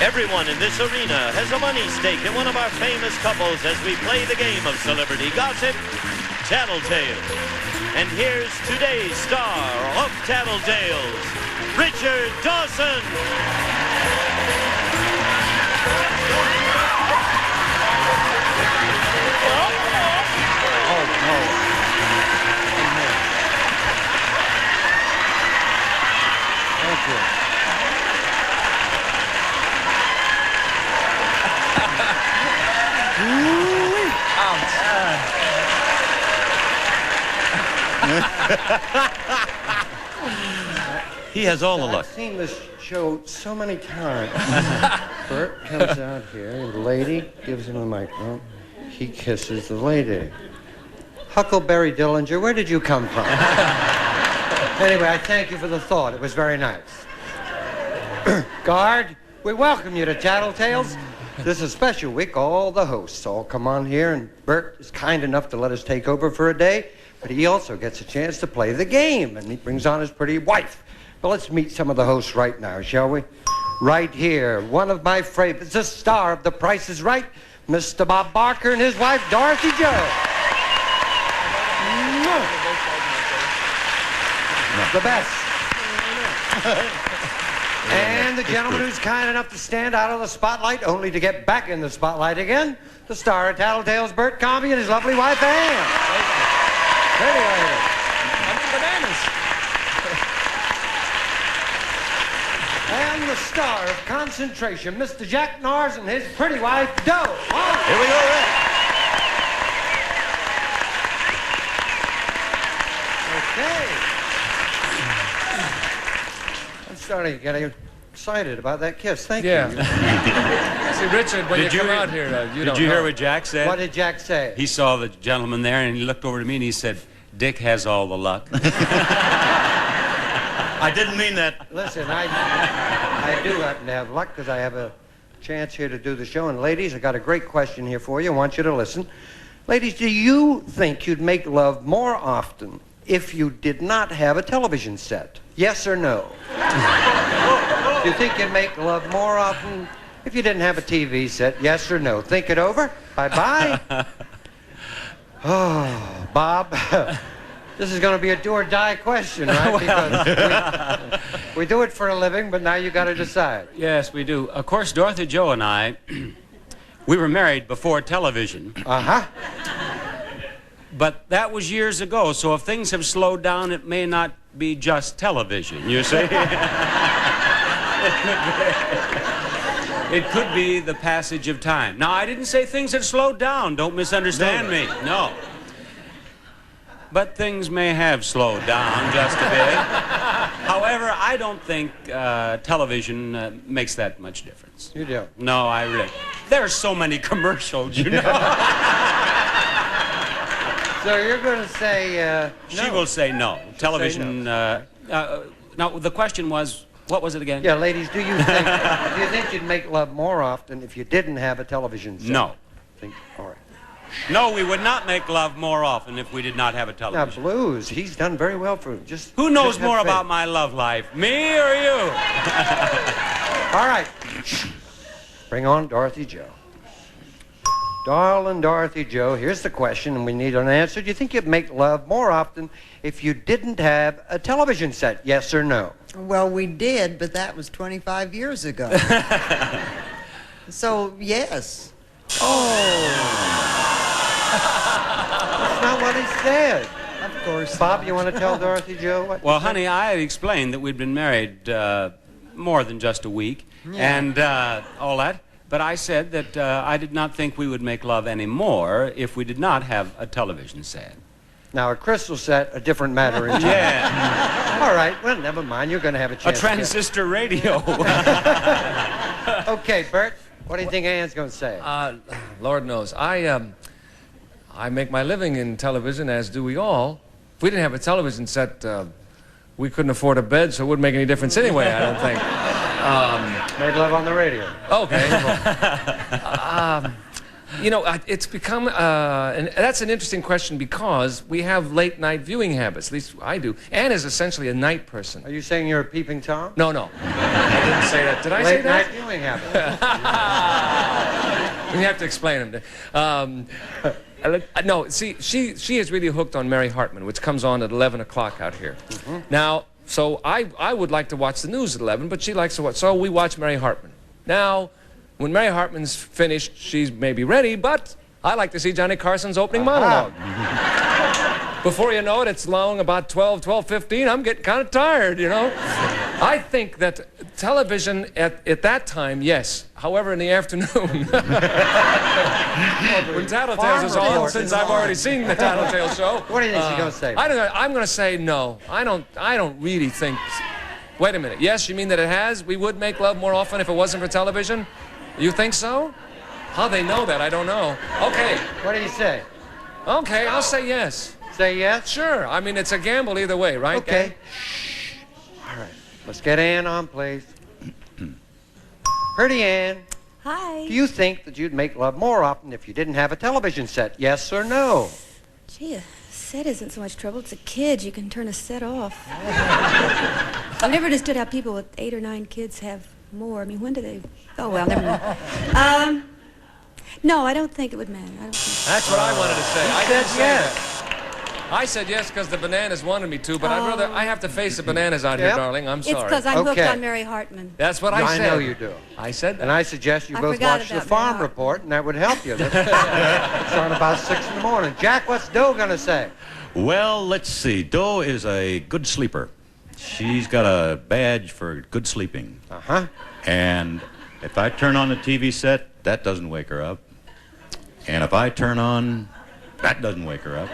Everyone in this arena has a money stake in one of our famous couples as we play the game of celebrity gossip, Tattletales. And here's today's star of Tattletales, Richard Dawson. Oh, no. Thank you. He has all the luck. I've seen this show so many times. Bert comes out here, and the lady gives him a microphone. He kisses the lady. Huckleberry Dillinger, where did you come from? Anyway, I thank you for the thought. It was very nice. Guard, we welcome you to Tattletales. This is a special week. All the hosts all come on here, and Bert is kind enough to let us take over for a day, but he also gets a chance to play the game, and he brings on his pretty wife. But let's meet some of the hosts right now, shall we? Right here, one of my favorites, the star of The Price is Right, Mr. Bob Barker and his wife, Dorothy Joe. The best. And the gentleman who's kind enough to stand out of the spotlight only to get back in the spotlight again, the star of Tattletales, Bert Convy, and his lovely wife, Anne. Pretty lady. Bananas. And the star of Concentration, Mr. Jack Doe and his pretty wife, Doe. Here we go, Rick. Okay. I'm starting to get excited about that kiss. Thank you. See, Richard, when you come out here, you don't Did you know. hear what Jack said? What did Jack say? He saw the gentleman there, and he looked over to me, and he said, Dick has all the luck. I didn't mean that. Listen, I do happen to have luck because I have a chance here to do the show. And ladies, I got a great question here for you. I want you to listen. Ladies, do you think you'd make love more often if you did not have a television set? Yes or no? Do you think you'd make love more often if you didn't have a TV set? Yes or no? Think it over. Bye-bye. Oh, Bob. This is going to be a do-or-die question, right? Because we do it for a living, but now you got to decide. Yes, we do. Of course, Dorothy Joe and I, we were married before television. Uh-huh. But that was years ago, so if things have slowed down, it may not be just television, you see? It could be the passage of time. Now, I didn't say things had slowed down. Don't misunderstand me. No. But things may have slowed down just a bit. However, I don't think television makes that much difference. You do? No, I really... There's so many commercials, you know. So you're going to say no? She will say no. Television... now, the question was, what was it again? Yeah, ladies, do you think you'd make love more often if you didn't have a television set? No. All right. No, we would not make love more often if we did not have a Now, television. Blues, he's done very well for just... Who knows just have more faith. about my love life, me or you? All right. Bring on Dorothy Joe. Darling Dorothy Joe, here's the question, and we need an answer. Do you think you'd make love more often if you didn't have a television set? Yes or no? Well, we did, but that was 25 years ago. So, yes. That's not what he said. Of course. Bob, you want to tell Dorothy Joe what? Well, honey, I had explained that we'd been married more than just a week and all that. But I said that I did not think we would make love anymore if we did not have a television set. Now, a crystal set, a different matter entirely. Yeah. All right, well, never mind. You're going to have a A chance. transistor radio. Okay, Bert, what do you think Anne's going to say? Lord knows. I make my living in television, as do we all. If we didn't have a television set, we couldn't afford a bed, so it wouldn't make any difference anyway, I don't think. Made love on the radio. Okay. You know, it's become, and that's an interesting question because we have late night viewing habits. At least I do. Anne is essentially a night person. Are you saying you're a peeping Tom? No, no. I didn't say that. Did I say that? Late night viewing habits. You have to explain them. No, see, she is really hooked on Mary Hartman, which comes on at 11 o'clock out here. Now, so I would like to watch the news at 11, but she likes to watch, so we watch Mary Hartman. Now, when Mary Hartman's finished, she's maybe ready, but I like to see Johnny Carson's opening monologue. Before you know it, it's long about 12:15. I'm getting kind of tired, you know. I think that television at that time, yes. However, in the afternoon, when Tattletales is on, since I've already seen the Tattletales show. What do you think she's going to say? I don't know. I'm going to say no. I don't really think. Wait a minute. Yes, you mean that it has? We would make love more often if it wasn't for television? You think so? How they know that, I don't know. Okay. What do you say? Okay, I'll say yes. Say yes? Sure. I mean, it's a gamble either way, right? Okay. Shh. All right. Let's get Ann on, please. Pretty Ann. Hi. Do you think that you'd make love more often if you didn't have a television set? Yes or no? Gee, a set isn't so much trouble. It's a kid. You can turn a set off. I've never understood how people with 8 or 9 kids have more. I mean, when do they... Oh, well, never mind. No, I don't think it would matter. I don't think... That's what I wanted to say. I said didn't say yes. that. I said yes because the bananas wanted me to, but I have to face the bananas out here, darling. I'm sorry. It's because I'm hooked on Mary Hartman. That's what I said. I know you do. I said that. And I suggest you both watch the Farm Report, and that would help you. It's on about 6 in the morning. Jack, what's Doe going to say? Well, let's see. Doe is a good sleeper. She's got a badge for good sleeping. Uh-huh. And if I turn on the TV set, that doesn't wake her up. And if I turn on... that doesn't wake her up.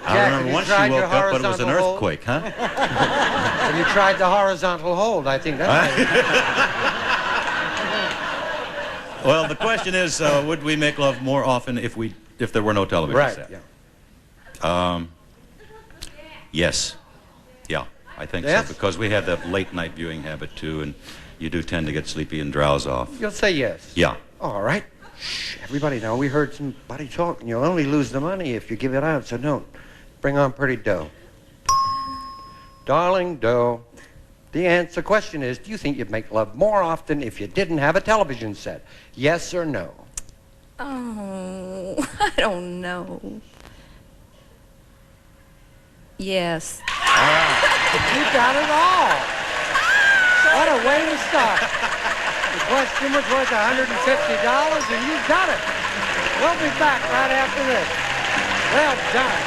I remember once she woke up, but it was an earthquake, huh? Have you tried the horizontal hold? I think that's... Well, the question is, would we make love more often if there were no television set? Yeah. Yes. Yeah, I think Yes? so, because we have that late night viewing habit, too, and you do tend to get sleepy and drowse off. You'll say yes. Yeah. All right. Shh, everybody now, we heard somebody talking. You'll only lose the money if you give it out, so don't. Bring on Pretty Doe. Darling Doe, the question is, do you think you'd make love more often if you didn't have a television set? Yes or no? Oh, I don't know. Yes. You got it all. What a way to start. The question was worth $150, and you got it. We'll be back right after this. Well done.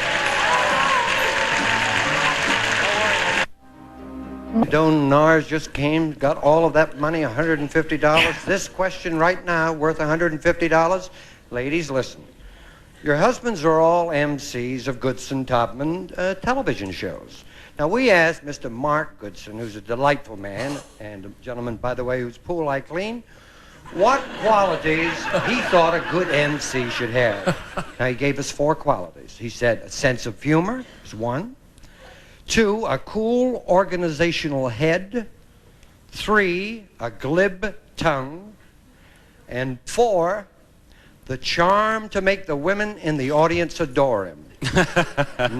Doe Narz just came, got all of that money, $150. This question right now worth $150. Ladies, listen. Your husbands are all MCs of Goodson Todman television shows. Now, we asked Mr. Mark Goodson, who's a delightful man, and a gentleman, by the way, whose pool I clean, what qualities he thought a good MC should have. Now, he gave us 4 qualities. He said a sense of humor is 1. 2, a cool organizational head. 3, a glib tongue. And 4, the charm to make the women in the audience adore him.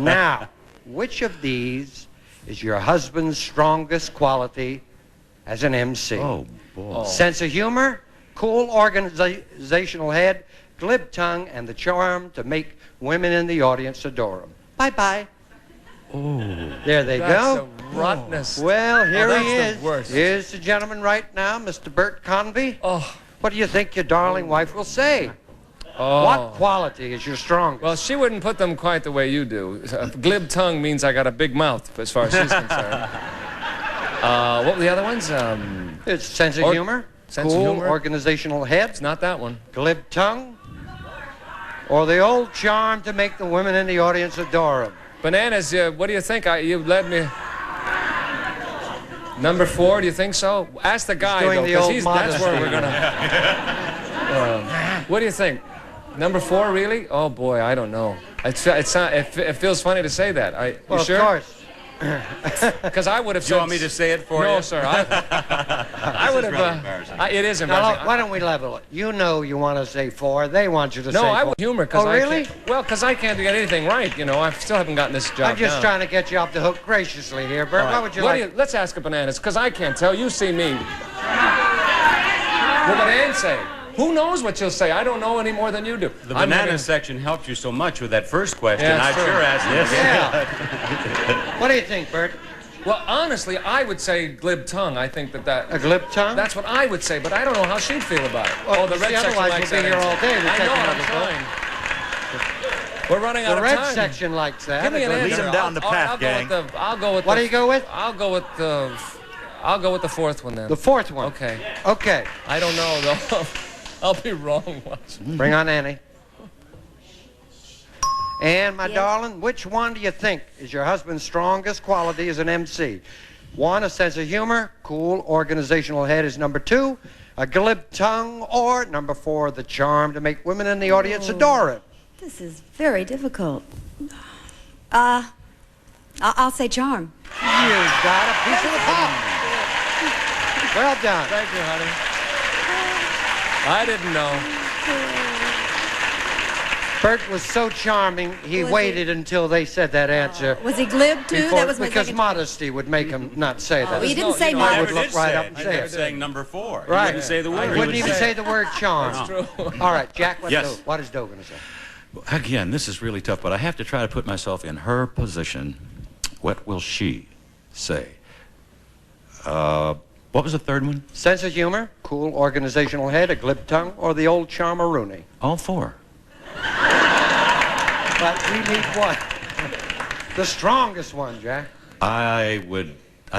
Now, which of these is your husband's strongest quality as an MC? Oh, boy. Sense of humor, cool organizational head, glib tongue, and the charm to make women in the audience adore him. Bye-bye. Oh. There they That's go. the rottenness. Well, here that's he the is. worst. Here's the gentleman right now, Mr. Bert Convy. Oh. What do you think your darling wife will say? Oh. What quality is your strongest? Well, she wouldn't put them quite the way you do. Glib tongue means I got a big mouth, as far as she's concerned. What were the other ones? It's sense of humor, sense cool of humor. organizational head, It's not that one. glib tongue, or the old charm to make the women in the audience adore him. Bananas, what do you think? You led me... Number 4, do you think so? Ask the guy, doing though, the because old that's where modesty. we're going to... what do you think? Number 4, really? Oh, boy, I don't know. It feels funny to say that. You Well, sure? of course. Because I would have Do said... you want me to say it for you? No, sir. I would have... really embarrassing. It is Now, embarrassing. look, why don't we level it? You know you want to say 4. They want you to say No, 4. I would humor because Oh, really? Because I can't get anything right, you know. I still haven't gotten this job I'm just down. trying to get you off the hook graciously here, Bert. All right. What would you like? Let's ask a Bananas, because I can't tell. You see me. What would Ann say? Who knows what she'll say? I don't know any more than you do. The banana section helped you so much with that first question. Yeah, I'd true. sure ask this. Yeah. What do you think, Bert? Well, honestly, I would say glib tongue. I think that... A glib tongue? That's what I would say, but I don't know how she'd feel about it. Well, the red see, section otherwise likes we'll be that here all answer. day to I take know, I'm another trying. We're running out The of red time. section likes that. Give me an answer. Lead 'em down the path, gang. I'll go with What do you go with? I'll go with the fourth one then. The fourth one. Okay. Okay. I don't know though. I'll be wrong once. Bring on Annie. Ann, my Yes? darling, which one do you think is your husband's strongest quality as an MC? 1, a sense of humor. Cool organizational head is number 2. A glib tongue. Or number 4, the charm to make women in the audience adore him. This is very difficult. I'll say charm. You got a piece of the pop. Well done. Thank you, honey. I didn't know. Bert was so charming, he Was he? waited until they said that answer. Was he glib, too? Before, That was my because second... modesty would make him not say that. Well, you no- didn't say you know, I I would modest. look right up and I say kept it. saying number 4. Right. You wouldn't say the word. Wouldn't even say the word charm. That's true. All right, Jack, Yes. what is Doe going to say? Again, this is really tough, but I have to try to put myself in her position. What will she say? What was the third one? Sense of humor, cool organizational head, a glib tongue, or the old charm-a-rooney? All 4. But we need one. The strongest one, Jack. I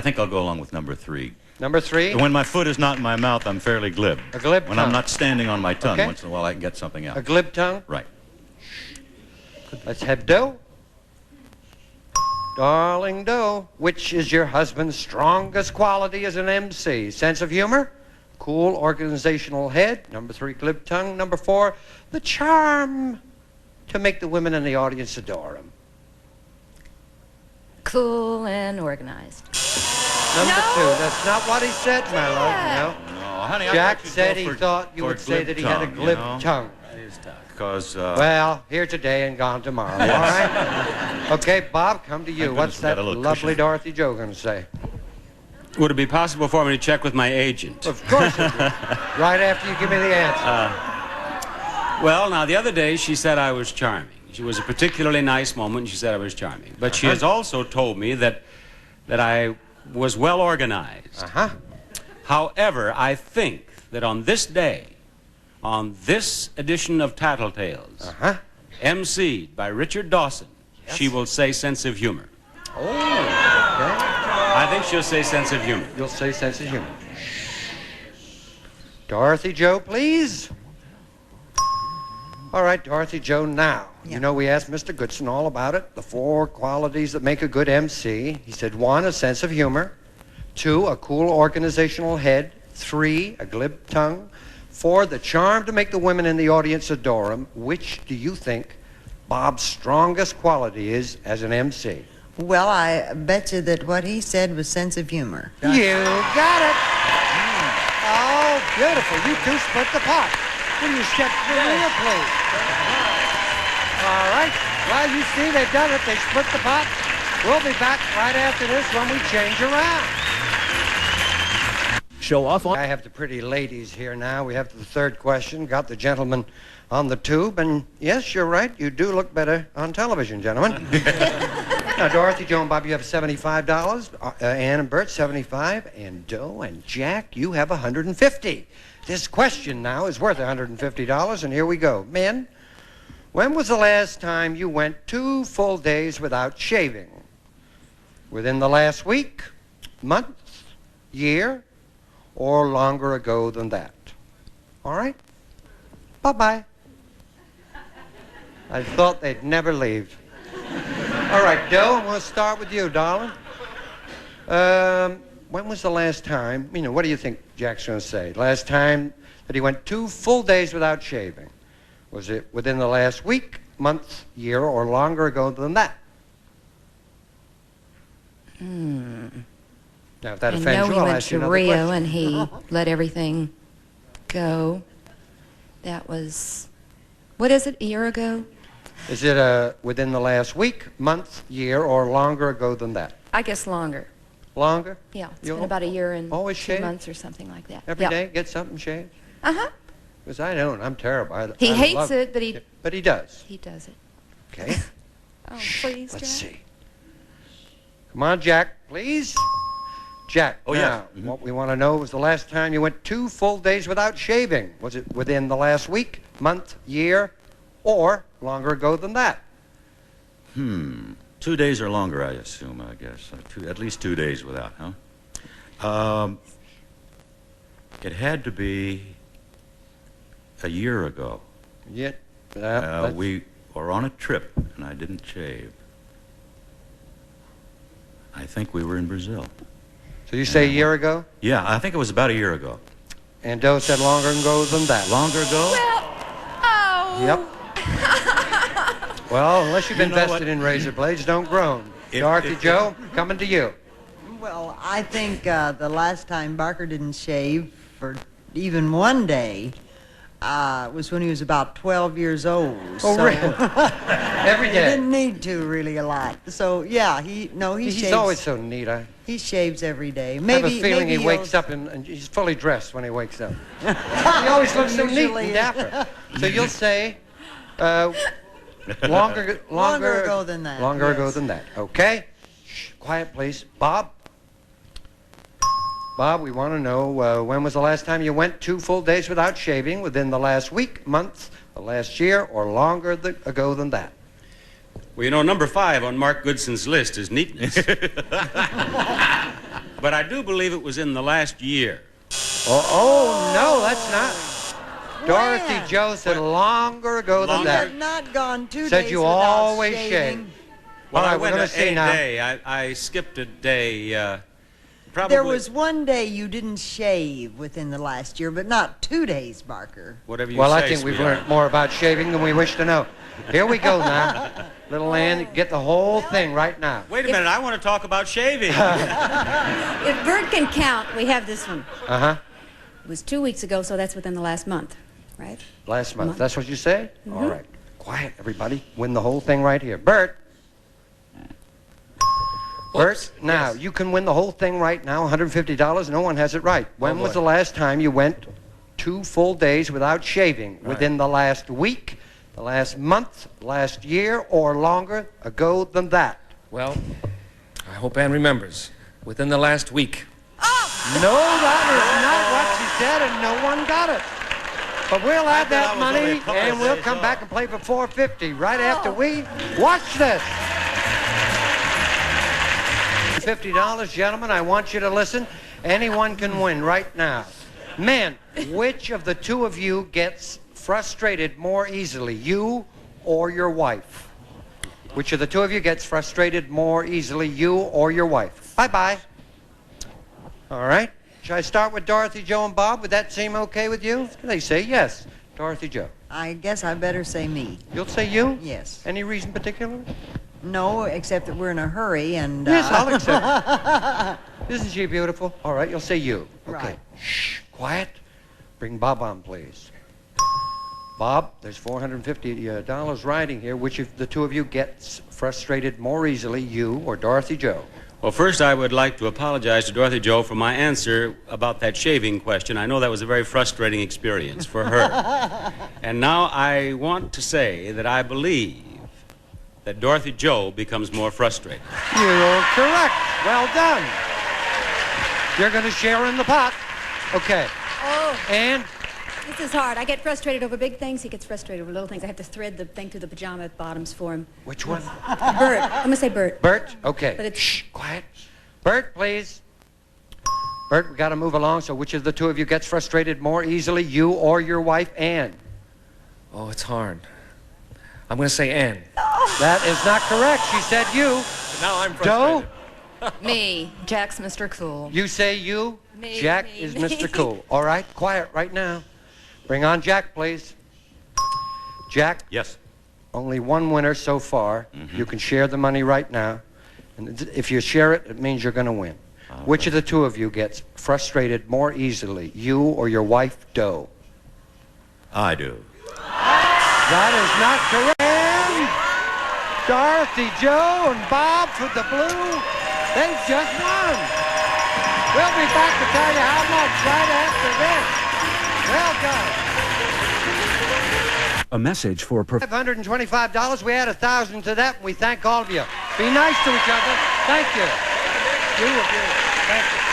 think I'll go along with number 3. Number 3, When my foot is not in my mouth, I'm fairly glib. A glib When tongue. I'm not standing on my tongue, Okay. once in a while I can get something out. a glib tongue. Right. Let's have Doe. Darling Doe, which is your husband's strongest quality as an MC? Sense of humor, cool organizational head, number 3, glib tongue, number 4, the charm to make the women in the audience adore him. Cool and organized. Number 2, that's not what he said, my love. No. No, honey, Jack said he thought you would say that he had a glib tongue. Because, Well, here today and gone tomorrow, all right? Okay, Bob, come to you. Thank What's goodness we got that a little lovely cushion. Dorothy Joe going to say? Would it be possible for me to check with my agent? Of course it is. Right after you give me the answer. Well, now, the other day she said I was charming. She was a particularly nice moment, and she said I was charming. But she has also told me that I was well organized. Uh-huh. However, I think that on this day, on this edition of Tattletales, Uh-huh. emceed by Richard Dawson, she will say sense of humor. Oh, okay. I think she'll say sense of humor. You'll say sense of humor. Dorothy Joe, please. All right, Dorothy Joe, now. Yeah. You know, we asked Mr. Goodson all about it, the 4 qualities that make a good MC. He said 1, a sense of humor. 2, a cool organizational head. 3, a glib tongue. 4, the charm to make the women in the audience adore him. Which do you think Bob's strongest quality is as an MC? Well, I bet you that what he said was sense of humor. You got it. Oh, beautiful. You two split the pot. Will you step to the rear, please? All right. Well, you see, they've done it. They split the pot. We'll be back right after this when we change around. Show off on. I have the pretty ladies here now. We have the third question. Got the gentleman on the tube. And yes, you're right. You do look better on television, gentlemen. Now, Dorothy, Joe, and Bob, you have $75. Ann and Bert, $75. And Doe and Jack, you have $150. This question now is worth $150, and here we go. Men, when was the last time you went 2 full days without shaving? Within the last week, month, year, or longer ago than that? All right? Bye-bye. I thought they'd never leave. All right, Doe, I'm going to start with you, darling. When was the last time, what do you think Jack's going to say? Last time that he went 2 full days without shaving. Was it within the last week, month, year, or longer ago than that? Now, if that I offends know you, he I'll went ask you to another Rio question. and he let everything go. That was, what is it, a year ago? Is it within the last week, month, year, or longer ago than that? I guess longer. Longer? Yeah, it's You been about a year and always 2 shave? months or something like that. Every day, get something shaved? Uh-huh. Because I don't. I'm terrible. He I hates love it, but he... But he does. He does it. Okay. Oh, please, Let's Jack. see. Come on, Jack, please. Jack, Oh, now, yes. what we want to know was the last time you went 2 full days without shaving. Was it within the last week, month, year, or longer ago than that? 2 days or longer, I assume, I guess. At least 2 days without, huh? It had to be a year ago. Yeah. We were on a trip, and I didn't shave. I think we were in Brazil. So you say a year ago? Yeah, I think it was about a year ago. And Doe said longer ago than that. Longer ago? Oh! Yep. Well, unless you've You know invested what? in razor blades, don't groan. If- Dorothy if- Joe, coming to you. Well, I think the last time Barker didn't shave for even one day was when he was about 12 years old. Oh, so really? Every he day. didn't need to really a lot. So yeah, he He's shaves. always so neat. I He shaves every day. have Maybe a feeling maybe he wakes he'll- up and he's fully dressed when he wakes up. He always looks so neat Usually and is. dapper. So you'll say Longer ago than that, Longer ago yes. than that. Okay. Shh, quiet, please. Bob. Bob, we want to know when was the last time you went 2 full days without shaving? Within the last week, month, the last year, or longer ago than that? Well, you know, number 5 on Mark Goodson's list is neatness. But I do believe it was in the last year. Oh no, that's not. Dorothy When? Joe said longer ago than He that. had not gone 2 Said days you without always shaving. shave. Well, All right, I we're went gonna a see now. day. I skipped a day. Probably. There was one day you didn't shave within the last year, but not 2 days, Barker. Whatever you Well, say, I think we've sweetheart. learned more about shaving than we wish to know. Here we go now. Little Ann, get the whole thing right now. Wait a minute, I want to talk about shaving. If Bert can count, we have this one. Uh-huh. It was 2 weeks ago, so that's within the last month, right? Last month. Month. That's what you say? Mm-hmm. All right. Quiet, everybody. Win the whole thing right here. Bert. Bert, now, you can win the whole thing right now, $150. No one has it right. When was boy. the last time you went 2 full days without shaving? Within the last week, the last month, last year, or longer ago than that? Well, I hope Ann remembers. Within the last week. No, that is not what she said, and no one got it. But we'll add bet I that was only a money, couple and of we'll days come off. back and play for $450 right after we watch this. $50, gentlemen, I want you to listen. Anyone can win right now. Men, which of the two of you gets frustrated more easily, you or your wife? Which of the two of you gets frustrated more easily, you or your wife? Bye-bye. All right. Shall I start with Dorothy Joe and Bob? Would that seem okay with you? They say yes. Dorothy Joe. I guess I better say me. You'll say you? Yes. Any reason particular? No, except that we're in a hurry and... Yes, I'll accept it. Isn't she beautiful? All right, you'll say you. Okay. Right. Shh, quiet. Bring Bob on, please. Bob, there's $450 riding here. Which of the two of you gets frustrated more easily, you or Dorothy Joe? Well, first, I would like to apologize to Dorothy Joe for my answer about that shaving question. I know that was a very frustrating experience for her. And now I want to say that I believe that Dorothy Joe becomes more frustrated. You're correct. Well done. You're going to share in the pot. Okay. Oh, And this is hard. I get frustrated over big things. He gets frustrated over little things. I have to thread the thing through the pajama bottoms for him. which one? Bert. I'm going to say Bert. Bert? Okay. But it's- Shh, quiet. Bert, please. Bert, we got to move along. So which of the two of you gets frustrated more easily, you or your wife, Ann? Oh, it's hard. I'm going to say Ann. That is not correct. She said you. Now I'm Joe, Me. Jack's Mr. Cool. you say you. Me, Jack me, is me. Mr. Cool. All right, quiet right now. Bring on Jack, please. Jack, Yes. only one winner so far. You can share the money right now. And if you share it, it means you're going to win. Which of the two of you gets frustrated more easily, you or your wife, Doe? I do. That is not correct. Dorothy Joe and Bob for the blue. They've just won. We'll be back to tell you how much right after this. Well done. A message for $525. We add 1,000 to that, and we thank all of you. Be nice to each other. Thank you. You were good. Thank you.